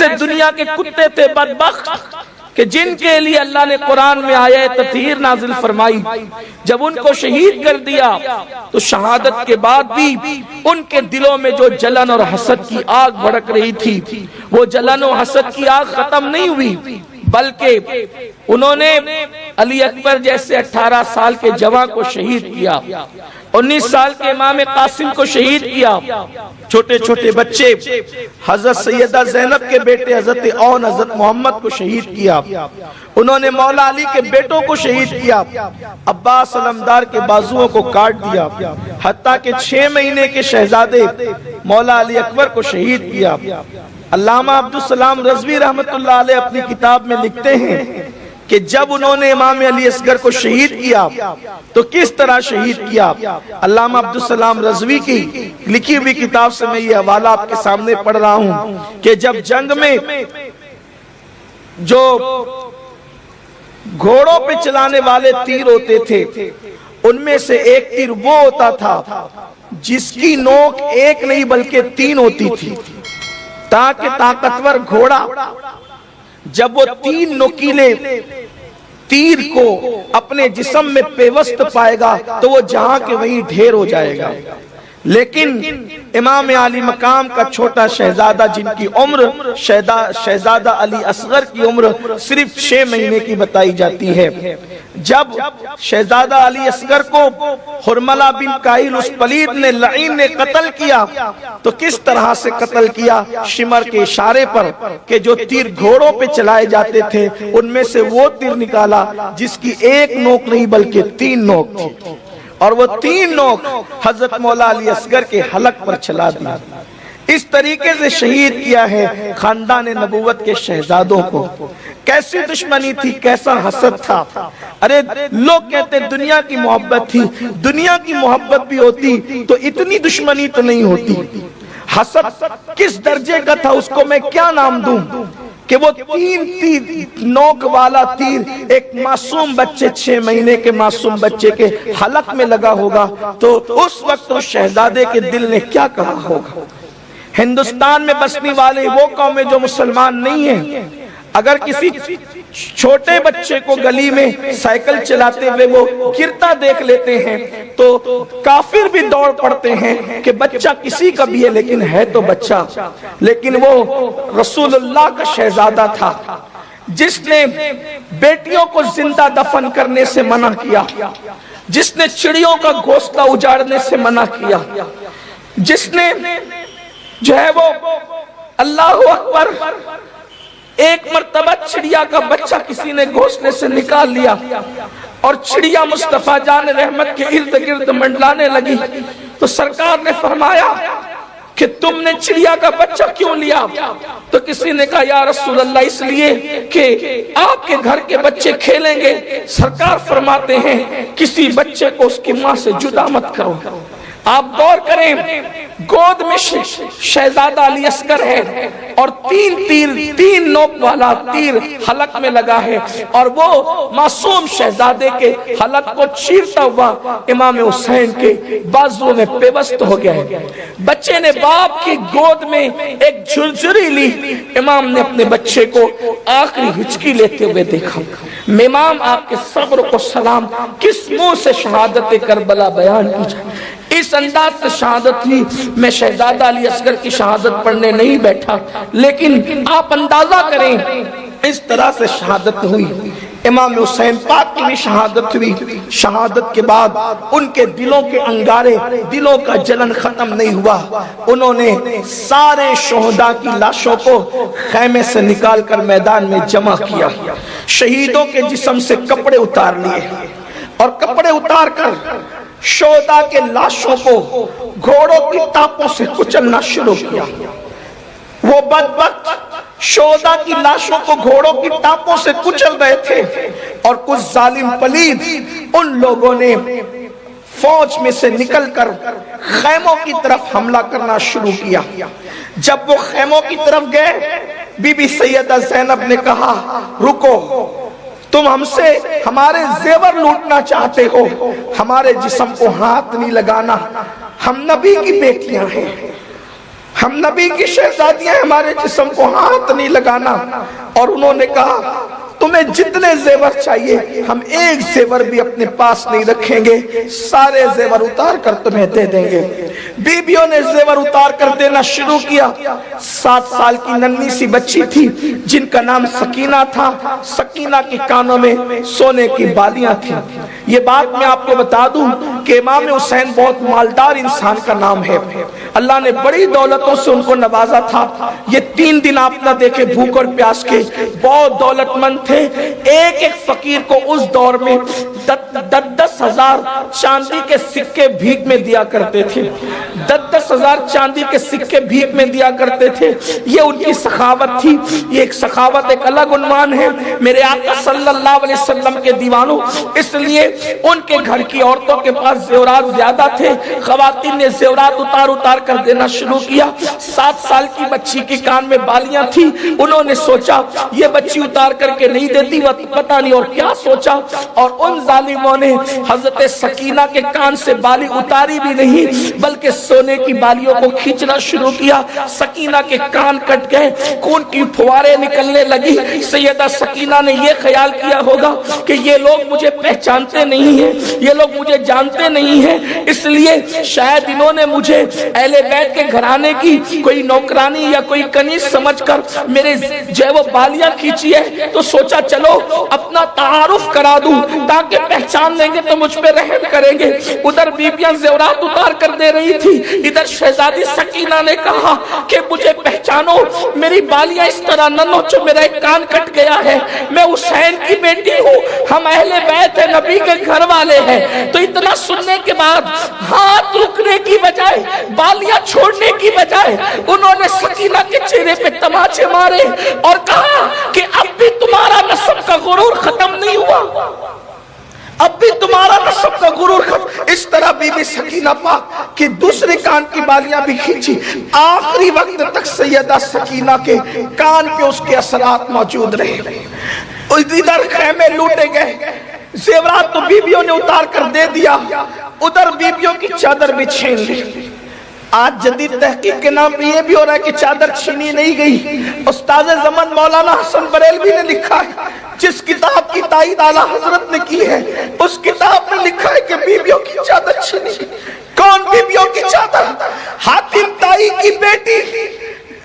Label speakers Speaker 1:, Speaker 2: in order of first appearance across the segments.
Speaker 1: ایسے دنیا کے کتے تھے بدبخت کہ جن کے لیے اللہ نے قرآن میں آیہ تطہیر نازل فرمائی، جب ان کو شہید کر دیا تو شہادت کے بعد بھی ان کے دلوں میں جو جلن اور حسد کی آگ بھڑک رہی تھی، وہ جلن و حسد کی آگ ختم نہیں ہوئی، بلکہ انہوں نے علی اکبر جیسے 18 سال کے جوان کو شہید کیا، 19 سال کے امام قاسم کو شہید کیا، چھوٹے چھوٹے بچے حضرت سیدہ زینب کے بیٹے حضرت اون حضرت محمد کو شہید کیا، انہوں نے مولا علی کے بیٹوں کو شہید کیا، عباس علمدار کے بازوؤں کو کاٹ دیا، حتیٰ کہ 6 مہینے کے شہزادے مولا علی اکبر کو شہید کیا۔ علامہ عبدالسلام رضوی رحمت اللہ علیہ اپنی کتاب میں لکھتے ہیں کہ جب انہوں نے امام علی اصغر کو شہید کیا تو کس طرح شہید کیا۔ علامہ عبدالسلام رضوی کی لکھی ہوئی کتاب سے میں یہ حوالہ آپ کے سامنے پڑھ رہا ہوں کہ جب جنگ میں جو گھوڑوں پہ چلانے والے تیر ہوتے تھے ان میں سے ایک تیر وہ ہوتا تھا جس کی نوک ایک نہیں بلکہ 3 ہوتی تھی، تاکہ طاقتور گھوڑا جب وہ 3 نوکیلے تیر کو اپنے جسم میں پیوست پائے گا تو وہ جہاں کے وہیں ڈھیر ہو جائے گا۔ لیکن امام علی مقام کا چھوٹا شہزادہ جن کی عمر شہزادہ علی اصغر کی عمر صرف 6 مہینے کی بتائی جاتی ہے، جب شہزادہ علی اصغر کو حرملہ بن قائل اس پلید نے لعین نے قتل کیا تو کس طرح سے قتل کیا؟ شمر کے اشارے پر کہ جو تیر گھوڑوں پہ چلائے جاتے تھے ان میں سے وہ تیر نکالا جس کی ایک نوک نہیں بلکہ 3 نوک تھی، اور وہ 3 نوک حضرت مولا علی اصغر کے حلق پر چلا دیا۔ اس طریقے سے شہید کیا ہے خاندان نبوت کے شہزادوں کو۔ کیسی دشمنی تھی، کیسا حسد تھا۔ ارے لوگ کہتے دنیا کی محبت تھی، دنیا کی محبت بھی ہوتی تو اتنی دشمنی تو نہیں ہوتی۔ حسد کس درجے کا تھا اس کو میں کیا نام دوں کہ وہ 3 نوک والا تیر ایک معصوم بچے 6 مہینے کے معصوم بچے کے حلق میں لگا ہوگا تو اس وقت اس شہزادے کے دل نے کیا کہا ہوگا۔ ہندوستان میں بسنے والے وہ قومیں جو مسلمان نہیں ہیں، اگر کسی چھوٹے بچے کو گلی میں سائیکل چلاتے ہوئے وہ گرتا دیکھ لیتے ہیں تو کافر بھی دوڑ پڑتے ہیں کہ بچہ کسی کا بھی ہے لیکن ہے تو بچہ۔ لیکن وہ رسول اللہ کا شہزادہ تھا جس نے بیٹیوں کو زندہ دفن کرنے سے منع کیا، جس نے چڑیوں کا گھونسلہ اجاڑنے سے منع کیا، جس نے جو ہے وہ اللہ اکبر ایک مرتبہ چڑیا کا بچہ کسی نے گھونسلے سے نکال لیا اور چڑیا مصطفیٰ جان رحمت کے ارد گرد منڈلانے لگی تو سرکار نے فرمایا کہ تم نے چڑیا کا بچہ کیوں لیا؟ تو کسی نے کہا یا رسول اللہ اس لیے کہ آپ کے گھر کے بچے کھیلیں گے۔ سرکار فرماتے ہیں کسی بچے کو اس کی ماں سے جدا مت کرو۔ آپ غور کریں، گود میں شہزادہ علی اصغر ہے اور 3 نوک والا تیر حلق میں لگا ہے اور وہ معصوم شہزادے کے حلق کو چیرتا ہوا امام حسین کے بازو میں پیوست ہو گیا ہے۔ بچے نے باپ کی گود میں ایک جھرجھری لی، امام نے اپنے بچے کو آخری ہچکی لیتے ہوئے دیکھا۔ امام آپ کے صبر کو سلام کس منہ سے شہادت کربلا بیان کی جائے؟ اس انداز سے شہادت ہوئی۔ میں شہزادہ علی اصغر کی شہادت پڑھنے نہیں بیٹھا، لیکن آپ اندازہ کریں اس طرح سے شہادت ہوئی۔ امام حسین پاک کی بھی شہادت ہوئی۔ شہادت کے بعد ان کے دلوں کے انگارے، دلوں کا جلن ختم نہیں ہوا۔ انہوں نے سارے شہداء کی لاشوں کو خیمے سے نکال کر میدان میں جمع کیا، شہیدوں کے جسم سے کپڑے اتار لیے اور کپڑے اتار کر شہداء کے لاشوں کو گھوڑوں کی ٹاپوں سے کچلنا شروع کیا۔ وہ بدبخت شہداء کی لاشوں کو گھوڑوں کی ٹاپوں سے کچل رہے تھے اور کچھ ظالم پلید ان لوگوں نے فوج میں سے نکل کر خیموں کی طرف حملہ کرنا شروع کیا۔ جب وہ خیموں کی طرف گئے، بی بی سیدہ زینب نے کہا رکو، تم ہم سے ہمارے زیور لوٹنا چاہتے ہو، ہمارے جسم کو ہاتھ نہیں لگانا، ہم نبی کی بیٹیاں ہیں۔ ہم نبی کی شہزادیاں ہمارے جسم کو ہاتھ نہیں لگانا. اور انہوں نے کہا تمہیں جتنے زیور چاہیے ہم ایک زیور بھی اپنے پاس نہیں رکھیں گے, سارے زیور اتار کر تمہیں دے دیں گے. بیبیوں نے زیور اتار کر دینا شروع کیا. 7 سال کی ننھی سی بچی تھی جن کا نام سکینہ تھا. سکینہ کے کانوں میں سونے کی بالیاں تھیں. یہ بات میں آپ کو بتا دوں کہ امام حسین بہت مالدار انسان کا نام ہے. اللہ نے بڑی دولتوں سے ان کو نوازا تھا. یہ 3 دن آپ نہ دیکھے بھوک اور پیاس کے, بہت دولت مند تھے. ایک فقیر کو اس دور میں 10,000 چاندی کے سکے بھیک میں دیا کرتے تھے. 10,000 چاندی کے سکے بھیک میں دیا کرتے تھے. یہ ان کی سخاوت تھی. یہ ایک سخاوت ایک الگ عنوان ہے میرے آقا صلی اللہ علیہ وسلم کے دیوانوں. اس لیے ان کے گھر کی عورتوں کے پاس زیورات زیادہ تھے. خواتین نے زیورات اتار کر دینا شروع کیا. 7 سال کی بچی کے کان میں بالیاں تھی. انہوں نے سوچا یہ بچی اتار کر کے نہیں دیتی, وہ پتہ نہیں اور کیا سوچا, اور ان ظالموں نے حضرت سکینہ کے کان سے بالی اتاری بھی نہیں بلکہ سونے کی بالیوں کو کھینچنا شروع کیا. سکینہ کے کان کٹ گئے, خون کی پھواریں نکلنے لگی. سیدہ سکینہ نے یہ خیال کیا ہوگا کہ یہ لوگ مجھے پہچانتے نہیں ہیں, یہ لوگ مجھے جانتے نہیں ہیں, اس لیے شاید انہوں نے مجھے اہل بیت کے گھرانے کی کوئی نوکرانی یا کوئی کنیز سمجھ کر میرے جو وہ بالیاں کھینچی ہے, تو سوچا چلو اپنا تعارف کرا دوں تاکہ پہچان لیں گے تو مجھ پہ رحم کریں گے. ادھر بیبیاں زیورات اتار کر دے رہی تھی, ادھر شہزادی سکینہ نے کہا کہ مجھے پہچانو, میری بالیاں اس طرح نہ نوچو, میرا ایک کان کٹ گیا ہے, میں حسین کی بیٹی ہوں, ہم اہل بیت ہیں, نبی کے گھر والے ہیں. تو اتنا سننے کے بعد ہاتھ رکنے کی بجائے, بالیاں چھوڑنے کی بجائے انہوں نے سکینہ کے چہرے پہ تماچے مارے اور کہا کہ اب بھی تمہارا نسب کا غرور ختم نہیں ہوا, اب بھی تمہارا نسب کا غرور ختم. اس طرح بی بی سکینہ پاک کی دوسرے کان کی بالیاں بھی کھینچی. آخری وقت تک سیدہ سکینہ کے کان پہ اس کے اثرات موجود رہے. ادھر خیمے لوٹے گئے, زیورات تو بیبیوں نے اتار کر دے دیا, ادھر بیبیوں کی چادر بھی چھین لی. آج جدید تحقیق کے نام پہ یہ بھی ہو رہا ہے کہ چادر چھینی نہیں گئی. استاد زمن مولانا حسن بریلوی نے لکھا ہے, جس کتاب کی تائید اعلیٰ حضرت نے کی ہے, اس کتاب میں لکھا ہے کہ بیبیوں کی چادر چھینی گئی. کون بیبیوں کی چادر؟ حاتم طائی کی بیٹی,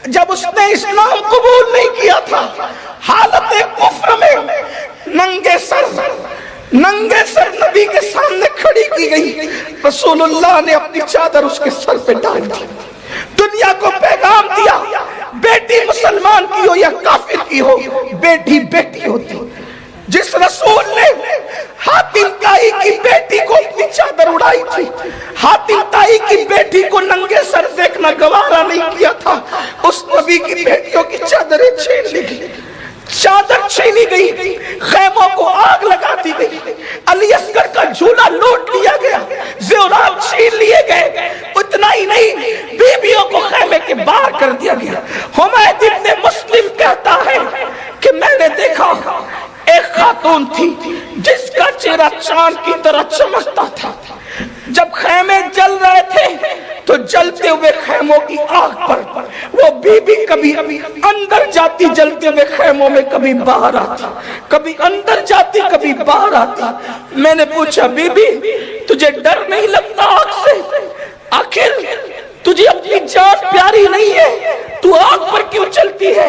Speaker 1: جب اس نے اسلام قبول نہیں کیا تھا, حالت کفر میں ننگے سر نبی کے سامنے کھڑی کی گئی. رسول اللہ نے اپنی چادر اس کے سر پہ ڈال دی, دنیا کو پیغام دیا, بیٹی مسلمان کی ہو یا کافر کی ہو, بیٹی بیٹی ہوتی. جس رسول نے حاتم طائی کی بیٹی کو اپنی چادر اڑائی تھی, حاتم طائی کی بیٹی کو ننگے سر دیکھنا گوارا نہیں کیا تھا, اس نبی کی بیٹیوں کی چادریں چھین لی گئی, چادر چھینی گئی, خیموں کو آگ لگا دی گئی, علی اصغر کا جھولا لوٹ لیا گیا, زیورات چھین لیے گئے. اتنا ہی نہیں, بیبیوں کو خیمے کے باہر کر دیا گیا. حمید ابن مسلم کہتا ہے کہ میں نے دیکھا ایک خاتون تھی جس کا چہرہ چاند کی طرح چمکتا تھا. جب خیمے جل رہے تھے تو جلتے ہوئے خیموں کی آگ پر وہ بی بی کبھی اندر جاتی جلتے ہوئے خیموں میں, کبھی باہر آتی, کبھی اندر جاتی کبھی باہر آتی. میں نے پوچھا بی بی تجھے ڈر نہیں لگتا آگ سے؟ آخر تجھے اپنی جان پیاری نہیں ہے, تو آگ پر کیوں چلتی ہے؟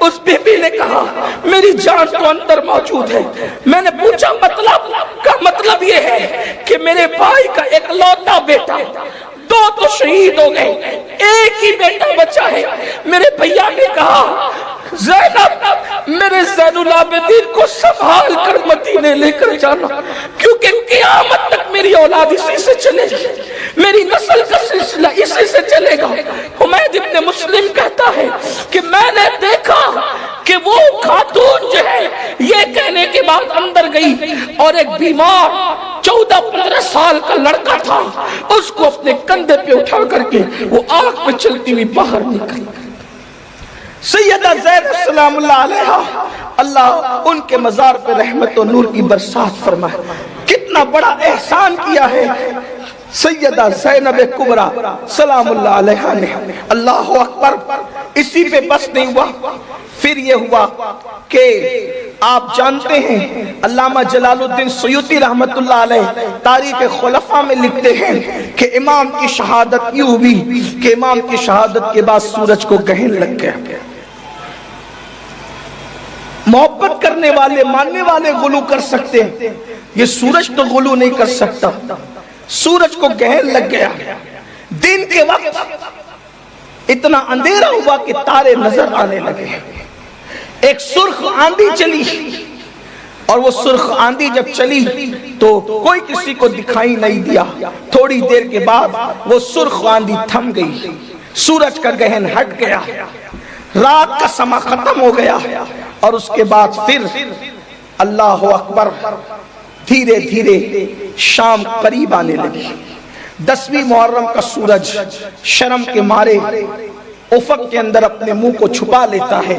Speaker 1: اس بی بی نے کہا میری جان تو اندر موجود ہے. میں نے پوچھا مطلب یہ ہے کہ میرے بھائی کا ایک لوتا بیٹا, 2 تو شہید ہو گئے, ایک ہی بیٹا بچا ہے. میرے بھیا نے کہا زینب میرے زین العابدین کو سنبھال کر مدینے لے کر جانا, کیونکہ قیامت تک میری اولاد اسی سے چلے گی, میری نسل کا سلسلہ اسی سے چلے گا. حمید ابن مسلم کہتا ہے کہ میں نے دیکھا کہ وہ خاتون جو ہے یہ کہنے کے بعد اندر گئی اور ایک بیمار 14-15 سال کا لڑکا تھا, اس کو اپنے کندھے پہ اٹھا کر کے وہ آگ پہ چلتی ہوئی باہر نکلی. سیدہ زینب سلام اللہ علیہا, اللہ ان کے مزار پہ رحمت و نور کی برسات فرمائے. کتنا بڑا احسان کیا ہے سیدہ زینب کبریٰ سلام اللہ علیہا نے اللہ اکبر اسی پہ بس نہیں ہوا، پھر یہ ہوا کہ آپ جانتے ہیں علامہ جلال الدین سیوطی رحمت اللہ علیہ تاریخ خلفاء میں لکھتے ہیں کہ امام کی شہادت یوں ہوئی کہ امام کی شہادت کے بعد سورج کو گہن لگ گیا۔ محبت کرنے والے ماننے والے غلو کر سکتے ہیں، یہ سورج تو غلو نہیں کر سکتا۔ سورج کو گہن لگ گیا، دن کے وقت اتنا اندھیرا ہوا کہ تارے نظر آنے لگے، ایک سرخ آندھی چلی، اور وہ سرخ آندھی جب چلی تو کوئی کسی کو دکھائی نہیں دیا۔ تھوڑی دیر کے بعد وہ سرخ آندھی تھم گئی، سورج کا گہن ہٹ گیا، رات کا سما ختم ہو گیا، اور اس کے بعد پھر اللہ اکبر دھیرے دھیرے شام قریب آنے لگی۔ 10ویں محرم کا سورج شرم کے مارے افق کے اندر اپنے منہ کو چھپا لیتا ہے،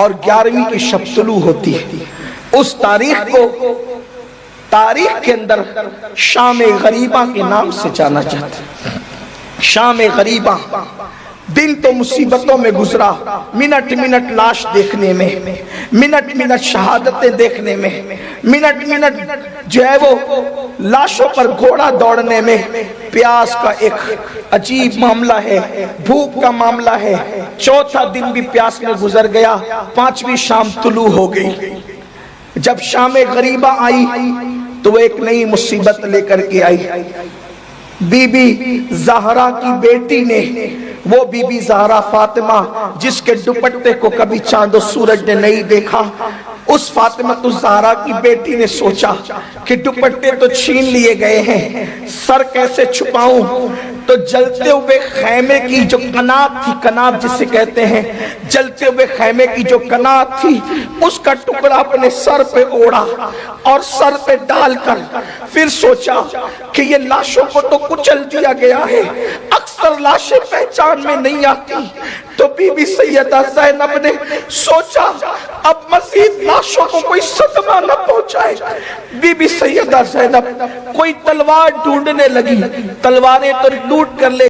Speaker 1: اور 11ویں کی شب طلوع ہوتی ہے۔ اس تاریخ کو تاریخ کے اندر شام غریبہ کے نام سے جانا جاتا ہے۔ شام غریبہ دن تو مصیبتوں میں گزرا، منٹ منٹ لاش دیکھنے میں، منٹ منٹ شہادتیں دیکھنے میں، منٹ منٹ جو ہے وہ لاشوں پر گھوڑا دوڑنے میں، پیاس کا ایک عجیب معاملہ ہے، بھوک کا معاملہ ہے۔ چوتھا دن بھی پیاس میں گزر گیا، 5ویں شام طلوع ہو گئی۔ جب شام غریبہ آئی تو وہ ایک نئی مصیبت لے کر کے آئی۔ بی بی زہرا کی بیٹی نے، وہ بی بی زہرا فاطمہ جس کے دوپٹے کو کبھی چاند و سورج نے نہیں دیکھا، اس فاطمہ الزہرا کی بیٹی نے سوچا کہ دوپٹے تو چھین لیے گئے ہیں، سر کیسے چھپاؤں؟ تو جلتے ہوئے خیمے کی جو کنات تھی، کنات جسے کہتے ہیں، جلتے ہوئے خیمے کی جو کنات تھی اس کا ٹکڑا اپنے سر پہ اوڑا، اور سر پہ ڈال کر پھر سوچا کہ یہ لاشوں کو تو کچل دیا گیا ہے، اکثر لاشیں پہچان میں نہیں آتی۔ تو بی بی سیدہ زینب نے سوچا اب مزید لاشوں کو کوئی صدمہ نہ پہنچائے۔ بی بی سیدہ زینب کوئی تلوار ڈھونڈنے لگی، تلواریں تو لوٹ کر لے